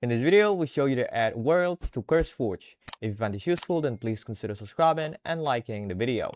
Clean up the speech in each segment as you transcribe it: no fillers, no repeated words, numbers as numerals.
In this video, we show you to add worlds to CurseForge. If you find this useful, then please consider subscribing and liking the video.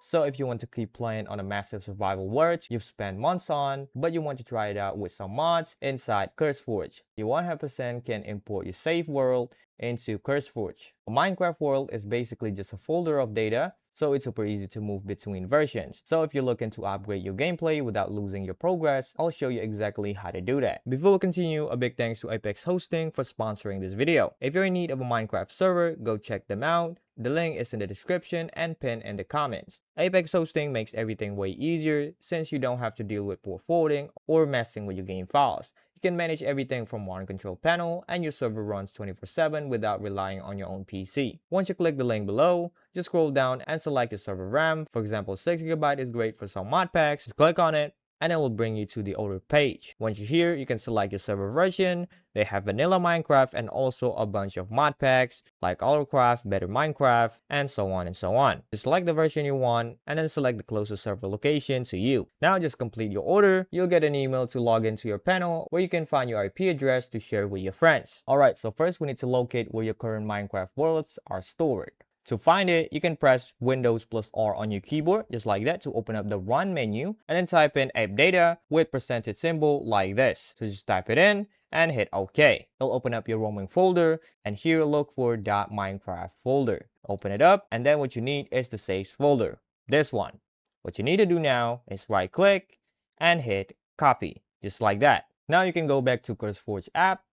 So if you want to keep playing on a massive survival world you've spent months on, but you want to try it out with some mods inside CurseForge, you 100% can import your save world into CurseForge. A Minecraft world is basically just a folder of data, so it's super easy to move between versions. So if you're looking to upgrade your gameplay without losing your progress, I'll show you exactly how to do that. Before we continue, a big thanks to Apex Hosting for sponsoring this video. If you're in need of a Minecraft server, go check them out. The link is in the description and pinned in the comments. Apex Hosting makes everything way easier since you don't have to deal with port forwarding or messing with your game files. You can manage everything from one control panel and your server runs 24/7 without relying on your own PC. Once you click the link below, just scroll down and select your server RAM. For example, 6GB is great for some mod packs. Just click on it and it will bring you to the order page. Once you're here, you can select your server version. They have vanilla Minecraft and also a bunch of mod packs like AutoCraft, Better Minecraft, and so on and so on. Just select the version you want and then select the closest server location to you. Now just complete your order. You'll get an email to log into your panel where you can find your IP address to share with your friends. Alright, so first we need to locate where your current Minecraft worlds are stored. To find it, you can press Windows plus R on your keyboard, just like that, to open up the Run menu, and then type in appdata with percentage symbol like this. So just type it in and hit OK. It'll open up your roaming folder, and here look for .minecraft folder. Open it up, and then what you need is the saves folder, this one. What you need to do now is right click and hit copy, just like that. Now you can go back to CurseForge app.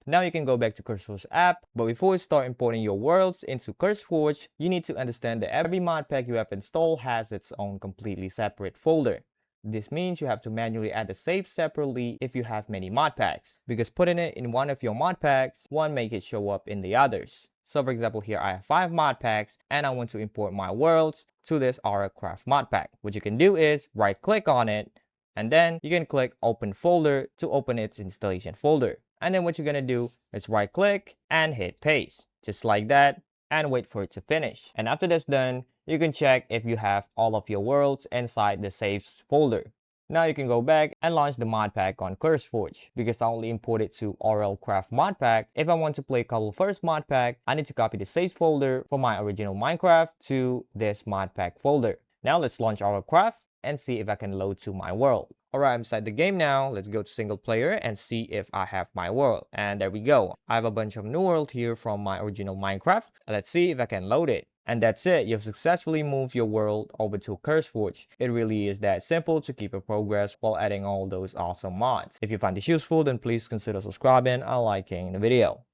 But before you start importing your worlds into CurseForge, you need to understand that every mod pack you have installed has its own completely separate folder. This means you have to manually add the save separately if you have many mod packs, because putting it in one of your mod packs won't make it show up in the others. So for example, here I have 5 mod packs and I want to import my worlds to this AutoCraft mod pack. What you can do is right click on it, and then you can click open folder to open its installation folder. And then what you're gonna do is right click and hit paste, just like that, and wait for it to finish. And after that's done, you can check if you have all of your worlds inside the saves folder. Now you can go back and launch the mod pack on CurseForge. Because I only imported to AutoCraft mod pack, if I want to play Couple First mod pack, I need to copy the saves folder from my original Minecraft to this mod pack folder. Now let's launch AutoCraft and see if I can load to my world. Alright, I'm inside the game now. Let's go to single player and see if I have my world. And there we go. I have a bunch of new world here from my original Minecraft. Let's see if I can load it. And that's it. You've successfully moved your world over to CurseForge. It really is that simple to keep your progress while adding all those awesome mods. If you find this useful, then please consider subscribing and liking the video.